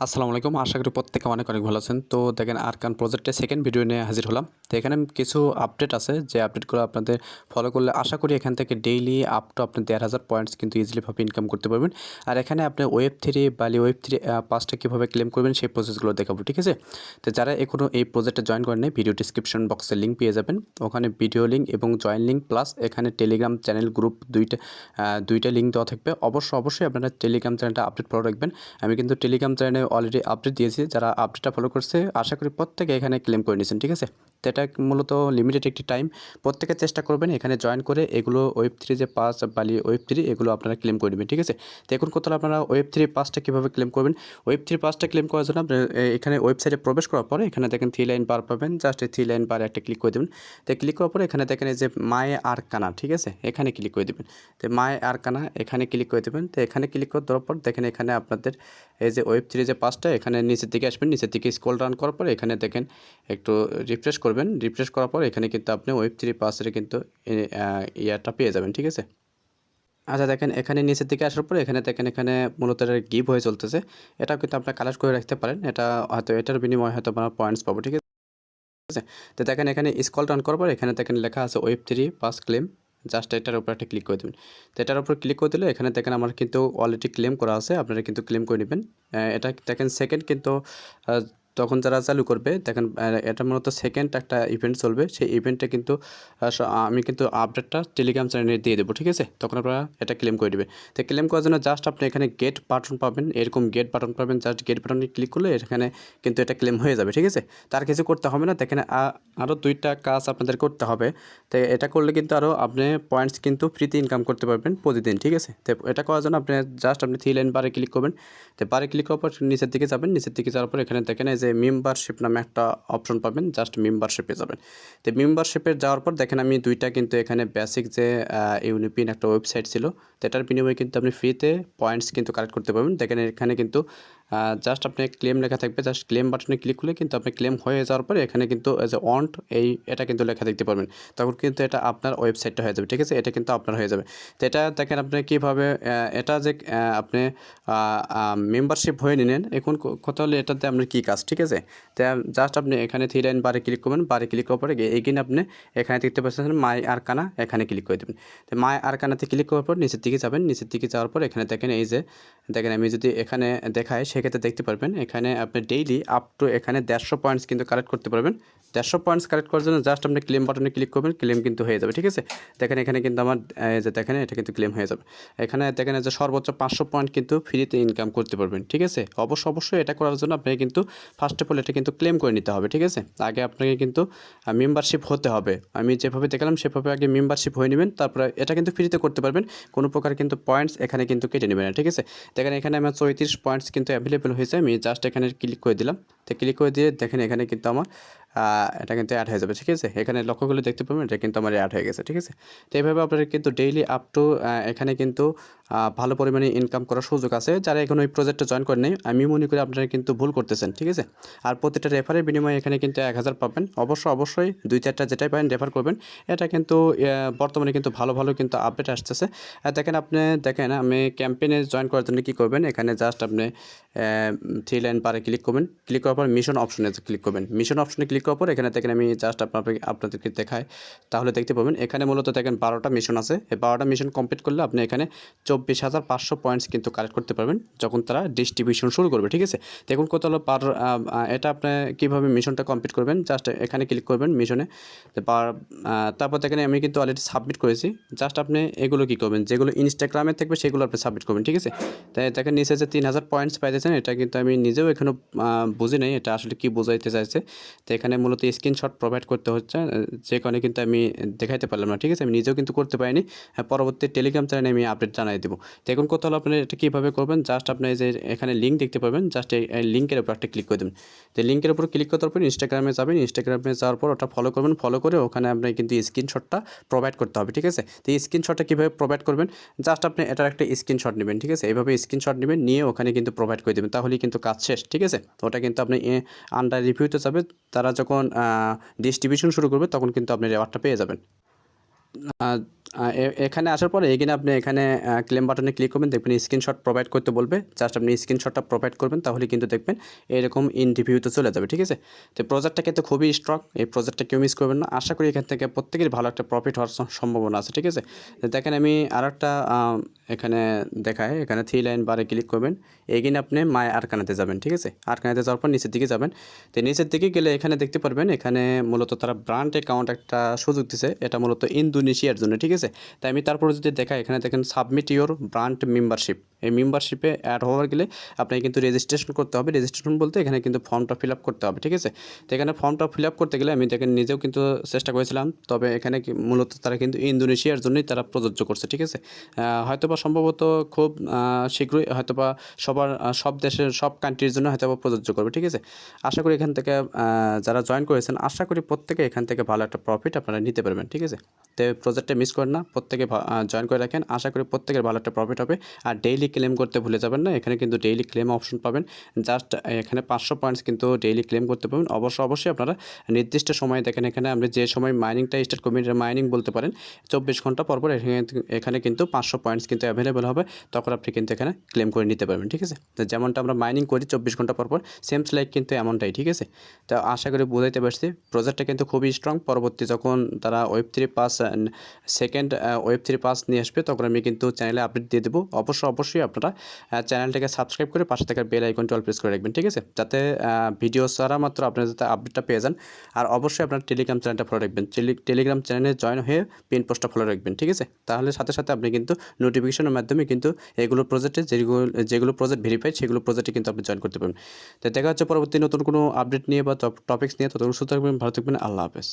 আসসালামু আলাইকুম। আশা করি প্রত্যেকে অনেক ভালো আছেন। তো দেখেন আরকান প্রজেক্টের সেকেন্ড ভিডিও নিয়ে হাজির হলাম। তো এখানে কিছু আপডেট আছে যে আপডেটগুলো আপনাদের ফলো করলে আশা করি এখান থেকে ডেইলি আপ টু আপনি ১,৫০০ পয়েন্টস কিন্তু ইজিলি ভাবে ইনকাম করতে পারবেন। আর এখানে আপনি Web3 Web3 পাসটা কীভাবে ক্লেম করবেন সেই প্রসেসগুলো দেখাবো, ঠিক আছে? তো যারা এখনও এই প্রজেক্টে জয়েন করেন নাই, ভিডিও ডিসক্রিপশন বক্সে লিঙ্ক পেয়ে যাবেন। ওখানে ভিডিও লিঙ্ক এবং জয়েন লিঙ্ক প্লাস এখানে টেলিগ্রাম চ্যানেল গ্রুপ দুইটা লিঙ্ক দেওয়া থাকবে। অবশ্যই আপনারা টেলিগ্রাম চ্যানেলটা আপডেট ফলো রাখবেন। আমি কিন্তু টেলিগ্রাম চ্যানেলে অলরেডি আপডেট দিয়েছি। যারা আপডেটটা ফলো করছে আশা করি প্রত্যেকে এখানে ক্লেম করে নিয়েছেন, ঠিক আছে? তো এটা মূলত লিমিটেড একটি টাইম। প্রত্যেকে চেষ্টা করবেন এখানে জয়েন করে এগুলো Web3 যে পাস Web3 এগুলো আপনারা ক্লেম করে নেবেন, ঠিক আছে? তো এখন কোথাও আপনারা Web3 পাসটা কীভাবে ক্লেম করবেন? Web3 পাসটা ক্লেম করার জন্য আপনার এখানে ওয়েবসাইটে প্রবেশ করার পরে এখানে দেখেন 3 লাইন বার পাবেন। জাস্ট এই 3 লাইন বার একটা ক্লিক করে দেবেন। তো ক্লিক করার পরে এখানে দেখেন এই যে মাই আরকানা, ঠিক আছে? এখানে ক্লিক করে দেবেন। তো মাই আরকানা এখানে ক্লিক করে দেবেন। তো এখানে ক্লিক করে দেওয়ার পর দেখেন এখানে আপনাদের এই যে Web3 যে পাসটা এখানে নিচের দিকে আসবেন। নিচের দিকে স্ক্রল ডাউন করার পরে এখানে দেখেন একটু রিফ্রেশ করবেন। রিফ্রেশ করার পর এখানে কিন্তু আপনি Web3 পাসের কিন্তু ইয়ারটা পেয়ে যাবেন, ঠিক আছে? আচ্ছা দেখেন এখানে নিচের দিকে আসার পরে এখানে দেখেন এখানে মূলত এটা গিভ হয়ে চলতেছে। এটাও কিন্তু আপনারা কালেক্ট করে রাখতে পারেন। এটা হয়তো এটার বিনিময়ে হয়তো আপনারা পয়েন্টস পাবো, ঠিক আছে? তো দেখেন এখানে স্ক্রল ডাউন করার পর এখানে দেখেন লেখা আছে Web3 পাস ক্লেম। জাস্ট এটার উপর একটা ক্লিক করে দেবেন। তো এটার উপর ক্লিক করে দিলে এখানে দেখেন আমার কিন্তু অলরেডি ক্লেম করা আছে। আপনারা কিন্তু ক্লেম করে নেবেন। এটা দেখেন সেকেন্ড কিন্তু তখন যারা চালু করবে দেখেন এটা মূলত সেকেন্ড একটা ইভেন্ট চলবে। সেই ইভেন্টে কিন্তু আমি কিন্তু আপডেটটা টেলিগ্রাম চ্যানেলে দিয়ে দেবো, ঠিক আছে? তখন আপনারা এটা ক্লেম করে দেবেন। তো ক্লেম করার জন্য জাস্ট আপনি এখানে গেট বাটন পাবেন, এরকম গেট বাটন পাবেন। জাস্ট গেট বাটনে ক্লিক করলে এখানে কিন্তু এটা ক্লেম হয়ে যাবে, ঠিক আছে? তার কিছু করতে হবে না। দেখেন আরও দুইটা কাজ আপনাদের করতে হবে। তো এটা করলে কিন্তু আরও আপনি পয়েন্টস কিন্তু ফ্রিতে ইনকাম করতে পারবেন প্রতিদিন, ঠিক আছে? তো এটা করার জন্য আপনি জাস্ট আপনি 3 লাইন বারে ক্লিক করবেন। তো বারে ক্লিক করার পর নিচের দিকে যাবেন। নিচের দিকে যাওয়ার পর এখানে দেখেন এই যে মেম্বারশিপ নামে একটা অপশন পাবেন। জাস্ট মেম্বারশিপে যাবেন। তো মেম্বারশিপে যাওয়ার পর দেখেন আমি দুইটা কিন্তু এখানে বেসিক যে ইউনিপিন একটা ওয়েবসাইট ছিল, তো এটার বিনিময়ে কিন্তু আপনি ফ্রিতে পয়েন্টস কিন্তু কালেক্ট করতে পারবেন। দেখেন এখানে কিন্তু জাস্ট আপনি ক্লেম লেখা থাকবে। জাস্ট ক্লেম বাটনে ক্লিক করলে কিন্তু আপনি ক্লেম হয়ে যাওয়ার পরে এখানে কিন্তু এজ এ ওয়ান্ট এটা কিন্তু লেখা দেখতে পারবেন। তখন কিন্তু এটা আপনার ওয়েবসাইটটা হয়ে যাবে, ঠিক আছে? এটা কিন্তু আপনার হয়ে যাবে। তো এটা দেখেন আপনি কীভাবে এটা যে আপনি মেম্বারশিপ হয়ে নিলেন। এখন কথা হলে এটাতে আপনার কী কাজ, ঠিক আছে? তো জাস্ট আপনি এখানে 3 লাইন বারে ক্লিক করবেন। বারে ক্লিক করার পরে এগেইন আপনি এখানে দেখতে পাচ্ছেন মাই আরকানা, এখানে ক্লিক করে দেবেন। তো মাই আরকানাতে ক্লিক করার পর নিচের দিকে যাবেন। নিচের দিকে যাওয়ার পর এখানে দেখেন এই যে দেখেন আমি যদি এখানে দেখাই সেক্ষেত্রে দেখতে পারবেন এখানে আপনি ডেইলি আপ টু এখানে 150 পয়েন্টস কিন্তু কালেক্ট করতে পারবেন। 150 পয়েন্টস কালেক্ট করার জন্য জাস্ট আপনি ক্লেম বাটনে ক্লিক করবেন। ক্লেম কিন্তু হয়ে যাবে, ঠিক আছে? দেখেন এখানে কিন্তু আমার যে দেখেন এটা কিন্তু ক্লেম হয়ে যাবে। এখানে দেখেন যে সর্বোচ্চ 500 পয়েন্ট কিন্তু ফ্রিতে ইনকাম করতে পারবেন, ঠিক আছে? অবশ্যই এটা করার জন্য আপনাকে কিন্তু ফার্স্ট অফ অল এটা কিন্তু ক্লেম করে নিতে হবে, ঠিক আছে? আগে আপনাকে কিন্তু মেম্বারশিপ হতে হবে। আমি যেভাবে দেখালাম সেভাবে আগে মেম্বারশিপ হয়ে নেবেন। তারপরে এটা কিন্তু ফ্রিতে করতে পারবেন। কোনো প্রকার কিন্তু পয়েন্টস এখানে কিন্তু কেটে নেবেন না, ঠিক আছে? দেখেন এখানে আমার 34 পয়েন্টস কিন্তু অ্যাভেলেবল হয়েছে। আমি জাস্ট এখানে ক্লিক করে দিলাম। তো ক্লিক করে দিয়ে দেখেন এখানে কিন্তু আমার এটা কিন্তু অ্যাড হয়ে যাবে, ঠিক আছে? এখানে লক্ষ্য করলে দেখতে পাবেন এটা কিন্তু আমার অ্যাড হয়ে গেছে, ঠিক আছে? তো এইভাবে আপনারা কিন্তু ডেইলি আপ টু এখানে কিন্তু ভালো পরিমাণে ইনকাম করার সুযোগ আছে। যারা এখন ওই প্রজেক্টে জয়েন করেন নাই আমি মনে করি আপনারা কিন্তু ভুল করতেছেন, ঠিক আছে? আর প্রতিটা রেফারের বিনিময়ে এখানে কিন্তু 1000 পাবেন। অবশ্যই 2-4টা যেটাই পাবেন রেফার করবেন। এটা কিন্তু বর্তমানে কিন্তু ভালো কিন্তু আপডেট আসতেছে। দেখেন আমি ক্যাম্পেইনে জয়েন করার জন্য কী করবেন, এখানে জাস্ট আপনি 3 লাইন বারে ক্লিক করবেন। ক্লিক করার পর মিশন অপশনে ক্লিক করবেন। মিশন অপশনে ক্লিক করার পর এখানে দেখেন আমি জাস্ট আপনাদেরকে দেখাই, তাহলে দেখতে পাবেন এখানে মূলত দেখেন 12টা মিশন আছে। এই 12টা মিশন কমপ্লিট করলে আপনি এখানে 24,500 পয়েন্টস কিন্তু কালেক্ট করতে পারবেন যখন তারা ডিস্ট্রিবিউশন শুরু করবে, ঠিক আছে? দেখুন কত হলো এটা আপনি কীভাবে মিশনটা কমপ্লিট করবেন, জাস্ট এখানে ক্লিক করবেন মিশনে। তারপর দেখেন আমি কিন্তু অলরেডি সাবমিট করেছি। জাস্ট আপনি এগুলো কী করবেন, যেগুলো ইনস্টাগ্রামে থাকবে সেগুলো আপনি সাবমিট করবেন, ঠিক আছে? তাই দেখেন নিচে যে 3000 পয়েন্টস পাইতেছেন এটা কিন্তু আমি নিজেও এখনও বুঝি নাই এটা আসলে কী বোঝাইতে চাইছে। তো এখানে মূলত স্ক্রিনশট প্রোভাইড করতে হচ্ছে, যে কারণে কিন্তু আমি দেখাইতে পারলাম না, ঠিক আছে? আমি নিজেও কিন্তু করতে পারিনি। পরবর্তী টেলিগ্রাম চ্যানেলে আমি আপডেট জানাই দেবো। তো এখন কথা হলো আপনি এটা কীভাবে করবেন, জাস্ট আপনি যে এখানে লিঙ্ক দেখতে পাবেন, জাস্ট এই লিঙ্কের উপর একটা ক্লিক করে দেবেন। তো লিঙ্কের উপর ক্লিক করার পর ইনস্টাগ্রামে যাবেন। ইনস্টাগ্রামে যাওয়ার পর ওটা ফলো করবেন। ফলো করে ওখানে আপনার কিন্তু স্ক্রিনশটটা প্রোভাইড করতে হবে, ঠিক আছে? তো এই স্ক্রিনশটটা কীভাবে প্রোভাইড করবেন, জাস্ট আপনি এটার একটা স্ক্রিনশট নেবেন, ঠিক আছে? এইভাবে স্ক্রিনশট নেবেন, নিয়ে ওখানে কিন্তু প্রোভাইড করে দেবেন, তাহলেই কিন্তু কাজ শেষ, ঠিক আছে? ওটা কিন্তু আপনি আন্ডার রিভিউতে যাবে, তারা যখন ডিস্ট্রিবিউশন শুরু করবে তখন কিন্তু আপনি রেওয়ার্ডটা পেয়ে যাবেন। এখানে আসার পরে এখানে আপনি এখানে ক্লেম বাটনে ক্লিক করবেন, দেখবেন স্ক্রিনশট প্রোভাইড করতে বলবে। জাস্ট আপনি স্ক্রিনশটটা প্রোভাইড করবেন, তাহলে কিন্তু দেখবেন এরকম ইন রিভিউতে চলে যাবে, ঠিক আছে। তো প্রজেক্টটা কিন্তু খুবই স্ট্রং, এই প্রজেক্টটা কেউ মিস করবেন না। আশা করি এখান থেকে প্রত্যেকের ভালো একটা প্রফিট হওয়ার সম্ভাবনা আছে, ঠিক আছে। তো দেখেন আমি আরেকটা এখানে দেখায়, এখানে 3 লাইন বারে ক্লিক করবেন, এগিন আপনি মাই আরকানাতে যাবেন, ঠিক আছে। আরকানাতে যাওয়ার পর নিচের দিকে যাবেন। তো নিচের দিকে গেলে এখানে দেখতে পারবেন, এখানে মূলত তারা ব্র্যান্ড অ্যাকাউন্ট একটা সুযোগ দিছে, এটা মূলত ইন্দোনেশিয়ার জন্য, ঠিক আছে। তাই আমি তারপরে যদি দেখাই, এখানে দেখেন সাবমিট ইউর ব্র্যান্ড মেম্বারশিপ। এই মেম্বারশিপে অ্যাড হওয়ার গেলে আপনাকে কিন্তু রেজিস্ট্রেশন করতে হবে। রেজিস্ট্রেশন বলতে এখানে কিন্তু ফর্মটা ফিল আপ করতে হবে, ঠিক আছে। তো এখানে ফর্মটা ফিল আপ করতে গেলে আমি দেখেন নিজেও কিন্তু চেষ্টা করেছিলাম, তবে এখানে মূলত তারা কিন্তু ইন্দোনেশিয়ার জন্যই তারা প্রযোজ্য করছে, ঠিক আছে। হয়তোবা সম্ভবত খুব শীঘ্রই হয়তোবা সব দেশের সব কান্ট্রির জন্য হয়তোবা প্রযোজ্য করবে, ঠিক আছে। আশা করি এখান থেকে যারা জয়েন করেছেন, আশা করি প্রত্যেকে এখান থেকে ভালো একটা প্রফিট আপনারা নিতে পারবেন, ঠিক আছে। তো প্রজেক্টটা মিস করেন না, প্রত্যেকে জয়েন করে রাখেন। আশা করি প্রত্যেকের ভালো একটা প্রফিট হবে। আর ডেইলি ক্লেম করতে ভুলে যাবেন না, এখানে কিন্তু ডেইলি ক্লেম অপশন পাবেন। জাস্ট এখানে 500 পয়েন্টস কিন্তু ডেইলি ক্লেম করতে পারবেন। অবশ্যই আপনারা নির্দিষ্ট সময় দেখেন, এখানে আপনি যে সময় মাইনিংটা স্টার্ট করবেন, এটা মাইনিং বলতে পারেন 24 ঘন্টা পর পর এখানে কিন্তু 500 পয়েন্টস কিন্তু অ্যাভেলেবেল হবে। তখন আপনি কিন্তু এখানে ক্লেম করে নিতে পারবেন, ঠিক আছে। তো যেমনটা আমরা মাইনিং করি 24 ঘন্টা পর পর, সেম লাইক কিন্তু এমনটাই, ঠিক আছে। তো আশা করি বুঝাইতে পারছি। প্রজেক্টটা কিন্তু খুবই স্ট্রং। পরবর্তী যখন তারা Web3 pass second Web3 pass নিয়ে আসবে, তখন আমি কিন্তু চ্যানেলে আপডেট দিয়ে দেবো। অবশ্যই আপনারা চ্যানেলটাকে সাবস্ক্রাইব করে পাশে থাকা বেল আইকনটি অল প্রেস করে রাখবেন, ঠিক আছে, যাতে ভিডিও ছাড়া মাত্র আপনারা যাতে আপডেটটা পেয়ে যান। আর অবশ্যই আপনার টেলিগ্রাম চ্যানেলটা ফলো রাখবেন। টেলিগ্রাম চ্যানেলে জয়েন হয়ে পিন পোস্টটা ফলো রাখবেন, ঠিক আছে। তাহলে সাথে আপনি কিন্তু নোটিফিকেশনের মাধ্যমে কিন্তু এগুলো প্রজেক্টে যেগুলো প্রজেক্ট ভেরিফাইড, সেগুলো প্রজেক্টে কিন্তু আপনি জয়েন করতে পারবেন। তো দেখা হচ্ছে পরবর্তী নতুন কোনো আপডেট নিয়ে বা টপিক্স নিয়ে। ততক্ষণ সুস্থ থাকবেন, ভালো থাকবেন, আল্লাহ হাফেজ।